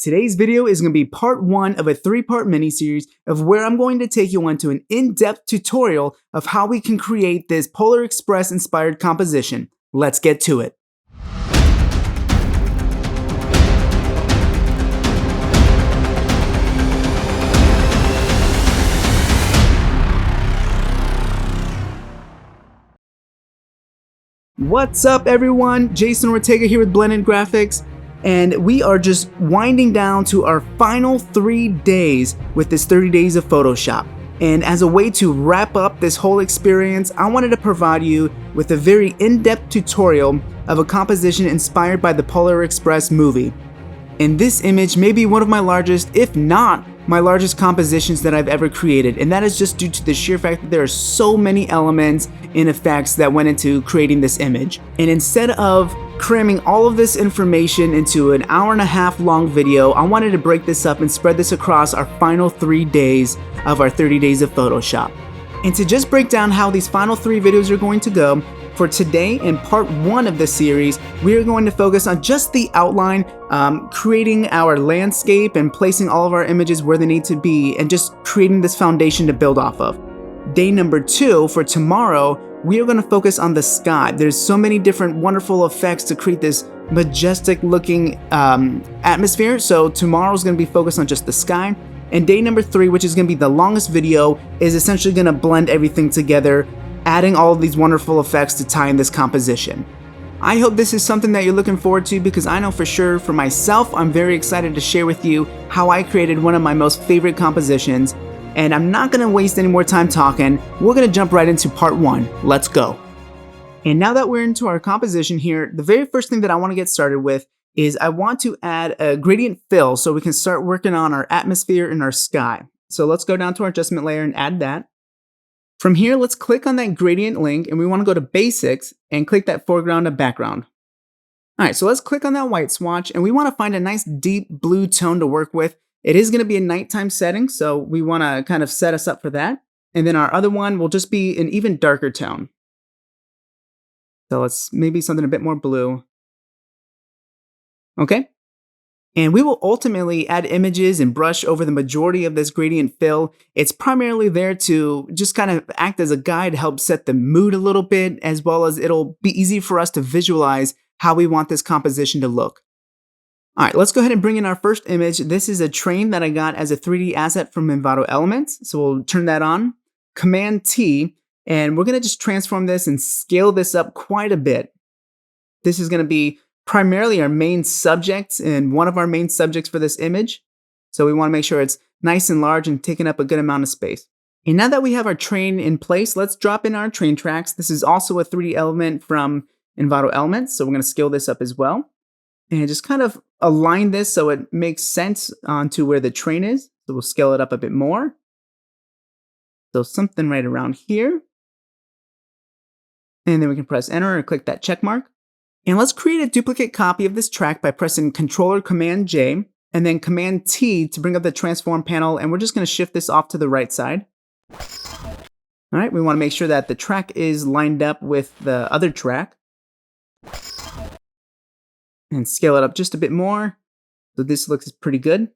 Today's video is going to be part 1 of a 3-part mini-series of where I'm going to take you onto an in-depth tutorial of how we can create this Polar Express inspired composition. Let's get to it. What's up everyone? Jason Ortega here with Blended Graphics. And we are just winding down to our final 3 days with this 30 days of Photoshop. And as a way to wrap up this whole experience, I wanted to provide you with a very in-depth tutorial of a composition inspired by the Polar Express movie. And this image may be one of my largest, if not my largest compositions that I've ever created. And that is just due to the sheer fact that there are so many elements and effects that went into creating this image. And instead of cramming all of this information into an hour-and-a-half long video, I wanted to break this up and spread this across our final 3 days of our 30 days of Photoshop. And to just break down how these final 3 videos are going to go, for today in part 1 of this series, we are going to focus on just the outline, creating our landscape and placing all of our images where they need to be and just creating this foundation to build off of. Day number 2, for tomorrow, we are going to focus on the sky. There's so many different wonderful effects to create this majestic looking atmosphere. So tomorrow is going to be focused on just the sky. And day number 3, which is going to be the longest video, is essentially going to blend everything together, adding all of these wonderful effects to tie in this composition. I hope this is something that you're looking forward to, because I know for sure for myself, I'm very excited to share with you how I created one of my most favorite compositions. And I'm not going to waste any more time talking. We're going to jump right into part 1. Let's go. And now that we're into our composition here, the very first thing that I want to get started with is I want to add a gradient fill so we can start working on our atmosphere and our sky. So let's go down to our adjustment layer and add that. From here, let's click on that gradient link and we want to go to basics and click that foreground and background. All right, so let's click on that white swatch and we want to find a nice deep blue tone to work with. It is going to be a nighttime setting, so we want to kind of set us up for that. And then our other one will just be an even darker tone. So let's maybe something a bit more blue. Okay. And we will ultimately add images and brush over the majority of this gradient fill. It's primarily there to just kind of act as a guide, help set the mood a little bit, as well as it'll be easy for us to visualize how we want this composition to look. All right, let's go ahead and bring in our first image. This is a train that I got as a 3D asset from Envato Elements. So we'll turn that on, Command T, and we're gonna just transform this and scale this up quite a bit. This is gonna be primarily our main subject and one of our main subjects for this image. So we wanna make sure it's nice and large and taking up a good amount of space. And now that we have our train in place, let's drop in our train tracks. This is also a 3D element from Envato Elements. So we're gonna scale this up as well. And just kind of align this so it makes sense onto where the train is. So we'll scale it up a bit more. So something right around here. And then we can press enter or click that check mark. And let's create a duplicate copy of this track by pressing Controller Command J and then Command T to bring up the transform panel. And we're just going to shift this off to the right side. All right, we want to make sure that the track is lined up with the other track. And scale it up just a bit more. So this looks pretty good.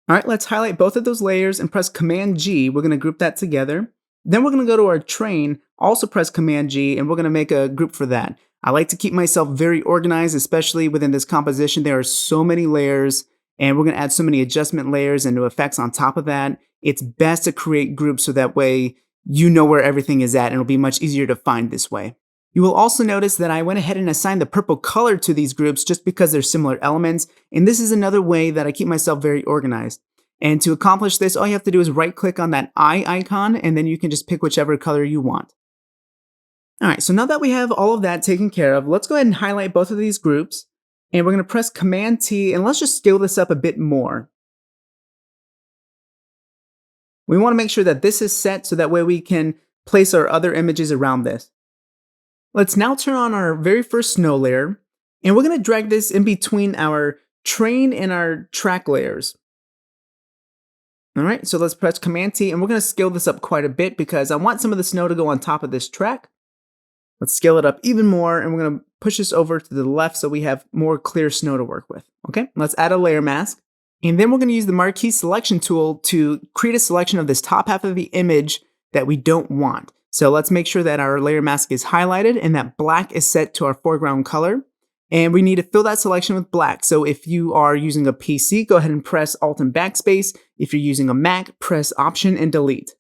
All right, let's highlight both of those layers and press Command G. We're going to group that together. Then we're going to go to our train, also press Command G, and we're going to make a group for that. I like to keep myself very organized, especially within this composition. There are so many layers, and we're going to add so many adjustment layers and new effects on top of that. It's best to create groups so that way you know where everything is at, and it'll be much easier to find this way. You will also notice that I went ahead and assigned the purple color to these groups just because they're similar elements, and this is another way that I keep myself very organized. And to accomplish this, all you have to do is right-click on that eye icon, and then you can just pick whichever color you want. All right, so now that we have all of that taken care of, let's go ahead and highlight both of these groups, and we're going to press Command T, and let's just scale this up a bit more. We want to make sure that this is set so that way we can place our other images around this. Let's now turn on our very first snow layer, and we're going to drag this in between our train and our track layers. All right, so let's press Command T, and we're going to scale this up quite a bit because I want some of the snow to go on top of this track. Let's scale it up even more, and we're going to push this over to the left so we have more clear snow to work with. Okay, let's add a layer mask. And then we're going to use the marquee selection tool to create a selection of this top half of the image that we don't want. So let's make sure that our layer mask is highlighted and that black is set to our foreground color. And we need to fill that selection with black. So if you are using a PC, go ahead and press Alt and Backspace. If you're using a Mac, press Option and Delete.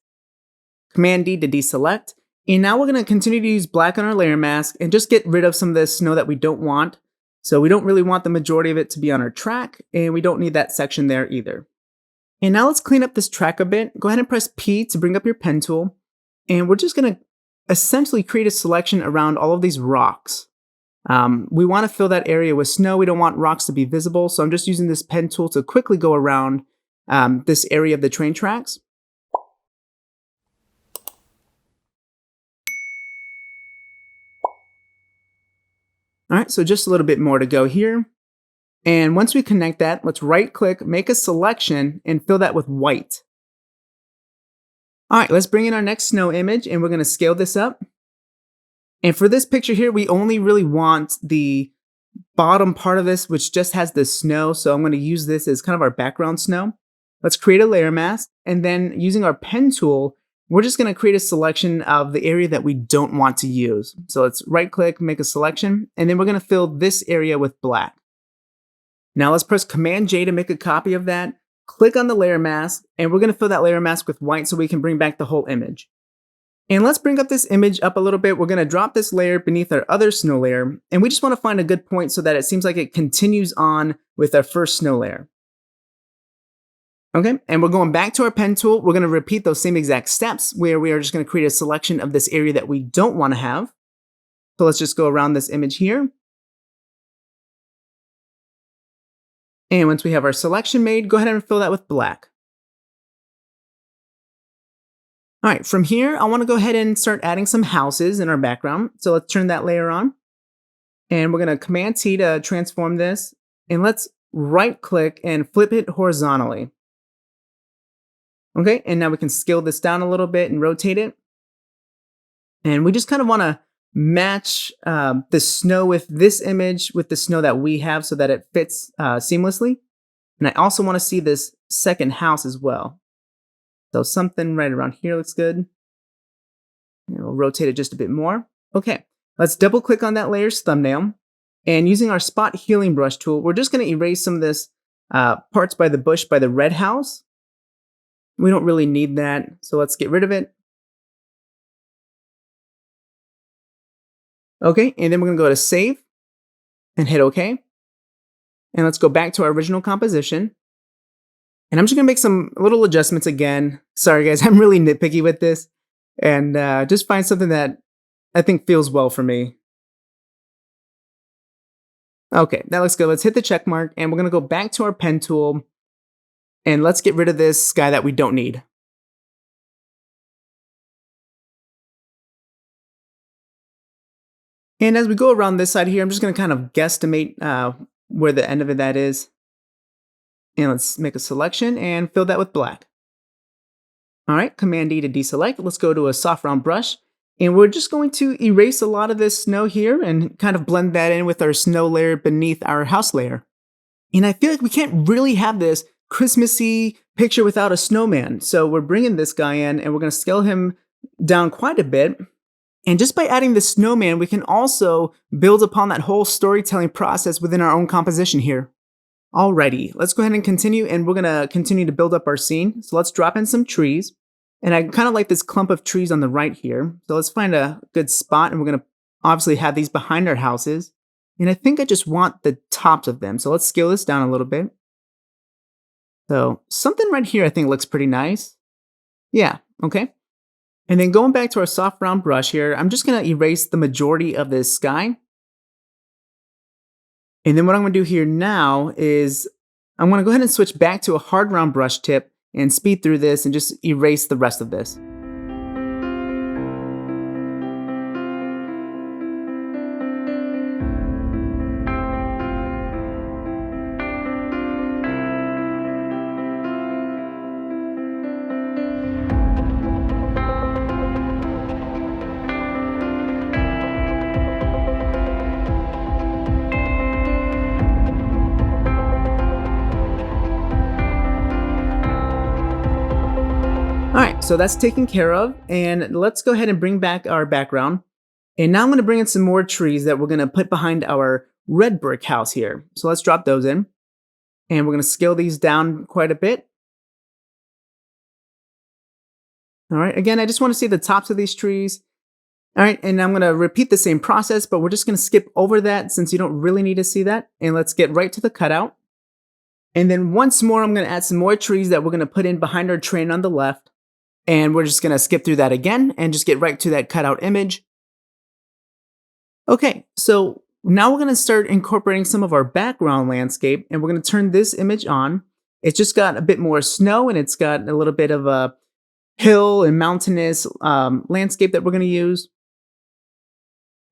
Command D to deselect. And now we're going to continue to use black on our layer mask and just get rid of some of this snow that we don't want. So we don't really want the majority of it to be on our track, and we don't need that section there either. And now let's clean up this track a bit. Go ahead and press P to bring up your pen tool. And we're just going to essentially create a selection around all of these rocks. We want to fill that area with snow. We don't want rocks to be visible. So I'm just using this pen tool to quickly go around this area of the train tracks. All right, so just a little bit more to go here. And once we connect that, let's right click, make a selection, and fill that with white. All right, let's bring in our next snow image, and we're going to scale this up. And for this picture here, we only really want the bottom part of this, which just has the snow. So I'm going to use this as kind of our background snow. Let's create a layer mask, and then using our pen tool, we're just going to create a selection of the area that we don't want to use. So let's right click, make a selection, and then we're going to fill this area with black. Now let's press Command J to make a copy of that. Click on the layer mask, and we're going to fill that layer mask with white so we can bring back the whole image. And let's bring up this image up a little bit. We're going to drop this layer beneath our other snow layer, and we just want to find a good point so that it seems like it continues on with our first snow layer. Okay, and we're going back to our pen tool. We're going to repeat those same exact steps where we are just going to create a selection of this area that we don't want to have. So let's just go around this image here. And once we have our selection made, go ahead and fill that with black. All right, from here, I want to go ahead and start adding some houses in our background. So let's turn that layer on. And we're going to Command T to transform this. And let's right click and flip it horizontally. Okay, and now we can scale this down a little bit and rotate it. And we just kind of want to match the snow with this image with the snow that we have so that it fits seamlessly. And I also want to see this second house as well. So something right around here looks good. And we'll rotate it just a bit more. Okay, let's double click on that layer's thumbnail. And using our spot healing brush tool, we're just going to erase some of this parts by the bush by the red house. We don't really need that, so let's get rid of it. Okay, and then we're going to go to Save and hit OK. And let's go back to our original composition. And I'm just going to make some little adjustments again. Sorry guys, I'm really nitpicky with this. And just find something that I think feels well for me. Okay, that looks good. Let's hit the check mark, and we're going to go back to our pen tool. And let's get rid of this guy that we don't need. And as we go around this side here, I'm just going to kind of guesstimate where the end of that is. And let's make a selection and fill that with black. All right, Command D to deselect. Let's go to a soft round brush. And we're just going to erase a lot of this snow here and kind of blend that in with our snow layer beneath our house layer. And I feel like we can't really have this Christmassy picture without a snowman. So we're bringing this guy in and we're going to scale him down quite a bit. And just by adding the snowman, we can also build upon that whole storytelling process within our own composition here. Alrighty, let's go ahead and continue, and we're going to continue to build up our scene. So let's drop in some trees. And I kind of like this clump of trees on the right here. So let's find a good spot, and we're going to obviously have these behind our houses. And I think I just want the tops of them. So let's scale this down a little bit. So something right here I think looks pretty nice. Yeah, okay. And then going back to our soft round brush here, I'm just going to erase the majority of this sky. And then what I'm going to do here now is I'm going to go ahead and switch back to a hard round brush tip and speed through this and just erase the rest of this. so that's taken care of, and let's go ahead and bring back our background. And now I'm going to bring in some more trees that we're going to put behind our red brick house here. So let's drop those in, and we're going to scale these down quite a bit. All right, again, I just want to see the tops of these trees. All right, and I'm going to repeat the same process, but we're just going to skip over that since you don't really need to see that. And let's get right to the cutout. And then once more, I'm going to add some more trees that we're going to put in behind our train on the left. And we're just going to skip through that again and just get right to that cutout image. Okay, so now we're going to start incorporating some of our background landscape, and we're going to turn this image on. It's just got a bit more snow, and it's got a little bit of a hill and mountainous landscape that we're going to use.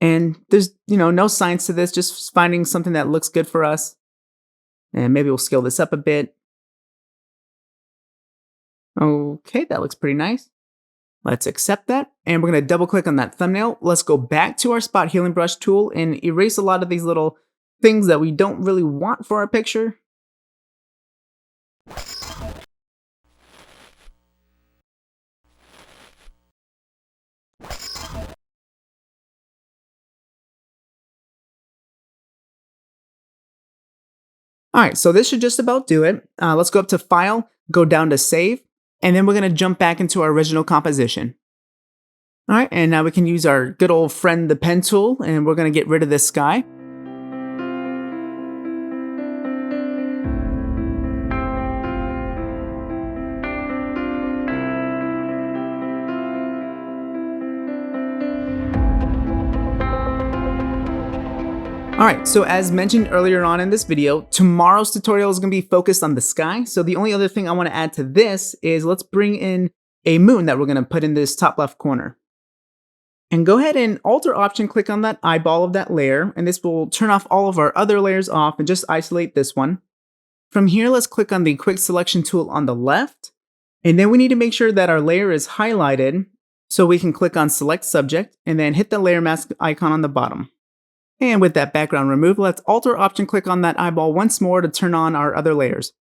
And there's, no science to this, just finding something that looks good for us. And maybe we'll scale this up a bit. Okay, that looks pretty nice. Let's accept that. And we're going to double click on that thumbnail. Let's go back to our spot healing brush tool and erase a lot of these little things that we don't really want for our picture. All right, so this should just about do it. Let's go up to File, go down to Save, and then we're going to jump back into our original composition. All right, and now we can use our good old friend, the pen tool, and we're going to get rid of this sky. Alright, so as mentioned earlier on in this video, tomorrow's tutorial is going to be focused on the sky. So the only other thing I want to add to this is let's bring in a moon that we're going to put in this top left corner. And go ahead and Alt Option click on that eyeball of that layer, and this will turn off all of our other layers off and just isolate this one. From here, let's click on the Quick Selection tool on the left, and then we need to make sure that our layer is highlighted, so we can click on Select Subject and then hit the layer mask icon on the bottom. And with that background removed, let's Alt Option click on that eyeball once more to turn on our other layers.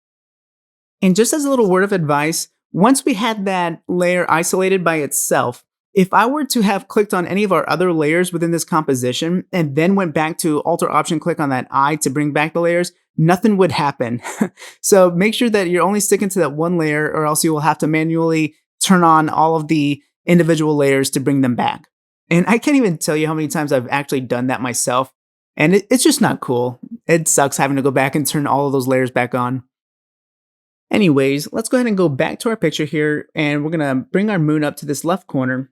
And just as a little word of advice, once we had that layer isolated by itself, if I were to have clicked on any of our other layers within this composition and then went back to Alt Option click on that eye to bring back the layers, nothing would happen. So make sure that you're only sticking to that one layer, or else you will have to manually turn on all of the individual layers to bring them back. And I can't even tell you how many times I've actually done that myself. And it's just not cool. It sucks having to go back and turn all of those layers back on. Anyways, let's go ahead and go back to our picture here, and we're going to bring our moon up to this left corner.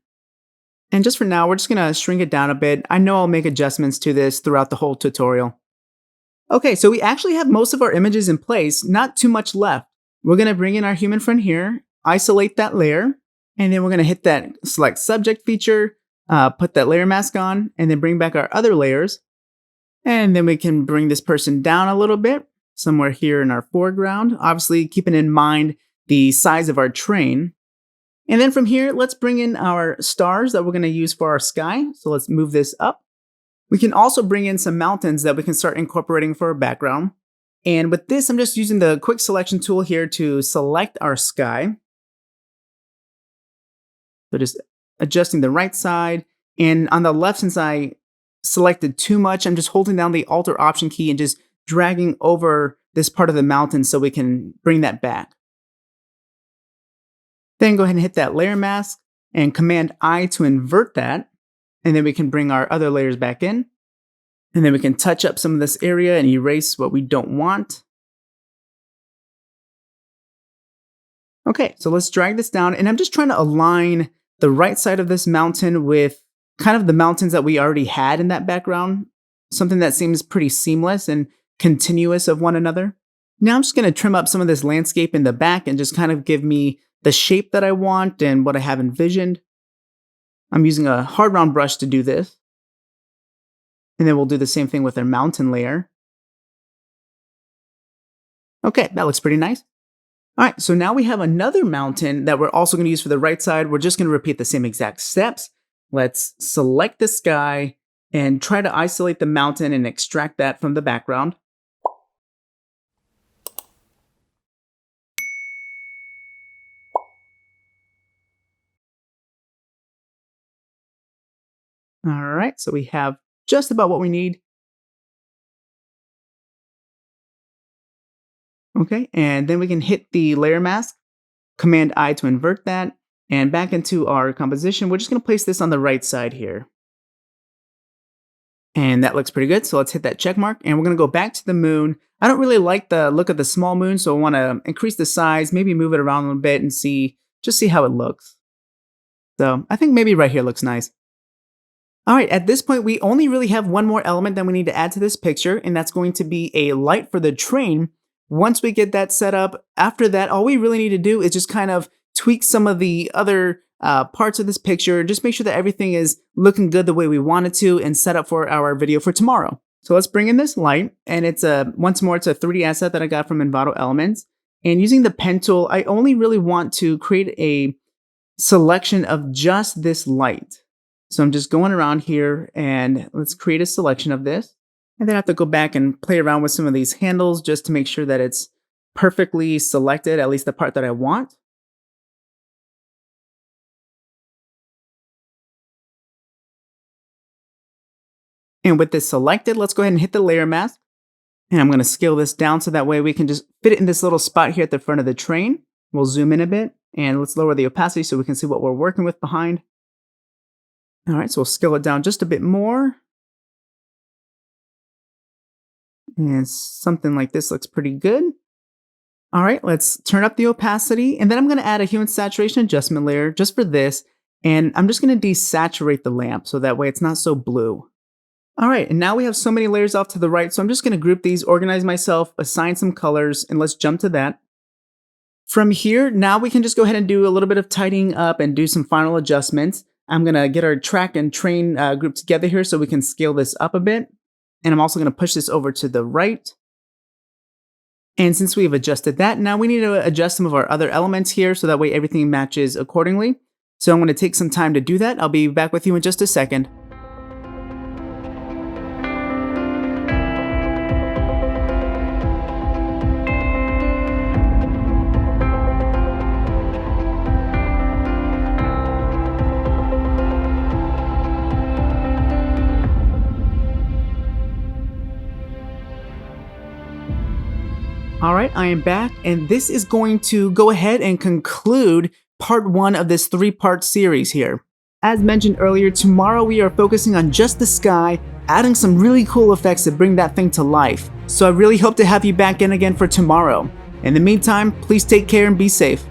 And just for now, we're just going to shrink it down a bit. I know I'll make adjustments to this throughout the whole tutorial. Okay, so we actually have most of our images in place, not too much left. We're going to bring in our human friend here, isolate that layer, and then we're going to hit that Select Subject feature, put that layer mask on, and then bring back our other layers. And then we can bring this person down a little bit, somewhere here in our foreground, obviously keeping in mind the size of our train. And then from here, let's bring in our stars that we're going to use for our sky. So let's move this up. We can also bring in some mountains that we can start incorporating for our background. And with this, I'm just using the Quick Selection tool here to select our sky. So just adjusting the right side. And on the left, since I selected too much, I'm just holding down the Alt Option key and just dragging over this part of the mountain so we can bring that back. Then go ahead and hit that layer mask and Command I to invert that. And then we can bring our other layers back in. And then we can touch up some of this area and erase what we don't want. Okay, so let's drag this down. And I'm just trying to align the right side of this mountain with kind of the mountains that we already had in that background. Something that seems pretty seamless and continuous of one another. Now I'm just going to trim up some of this landscape in the back and just kind of give me the shape that I want and what I have envisioned. I'm using a hard round brush to do this. And then we'll do the same thing with our mountain layer. Okay, that looks pretty nice. All right, so now we have another mountain that we're also going to use for the right side. We're just going to repeat the same exact steps. Let's select the sky and try to isolate the mountain and extract that from the background. All right, so we have just about what we need. Okay, and then we can hit the layer mask, Command I to invert that, and back into our composition. We're just going to place this on the right side here. And that looks pretty good, so let's hit that check mark, and we're going to go back to the moon. I don't really like the look of the small moon, so I want to increase the size, maybe move it around a little bit and just see how it looks. So I think maybe right here looks nice. All right, at this point, we only really have one more element that we need to add to this picture, and that's going to be a light for the train. Once we get that set up, after that, all we really need to do is just kind of tweak some of the other parts of this picture, just make sure that everything is looking good the way we want it to, and set up for our video for tomorrow. So let's bring in this light, and once more, it's a 3D asset that I got from Envato Elements. And using the pen tool, I only really want to create a selection of just this light. So I'm just going around here, and let's create a selection of this. And then I have to go back and play around with some of these handles just to make sure that it's perfectly selected, at least the part that I want. And with this selected, let's go ahead and hit the layer mask. And I'm going to scale this down so that way we can just fit it in this little spot here at the front of the train. We'll zoom in a bit, and let's lower the opacity so we can see what we're working with behind. All right, so we'll scale it down just a bit more. And something like this looks pretty good. All right, let's turn up the opacity, and then I'm going to add a hue and saturation adjustment layer just for this, and I'm just going to desaturate the lamp so that way it's not so blue. All right, and now we have so many layers off to the right, so I'm just going to group these, organize myself, assign some colors, and let's jump to that. From here, now we can just go ahead and do a little bit of tidying up and do some final adjustments. I'm going to get our track and train group together here so we can scale this up a bit. And I'm also going to push this over to the right. And since we've adjusted that, now we need to adjust some of our other elements here so that way everything matches accordingly. So I'm going to take some time to do that. I'll be back with you in just a second. All right, I am back, and this is going to go ahead and conclude part 1 of this 3-part series here. As mentioned earlier, tomorrow we are focusing on just the sky, adding some really cool effects to bring that thing to life. So I really hope to have you back in again for tomorrow. In the meantime, please take care and be safe.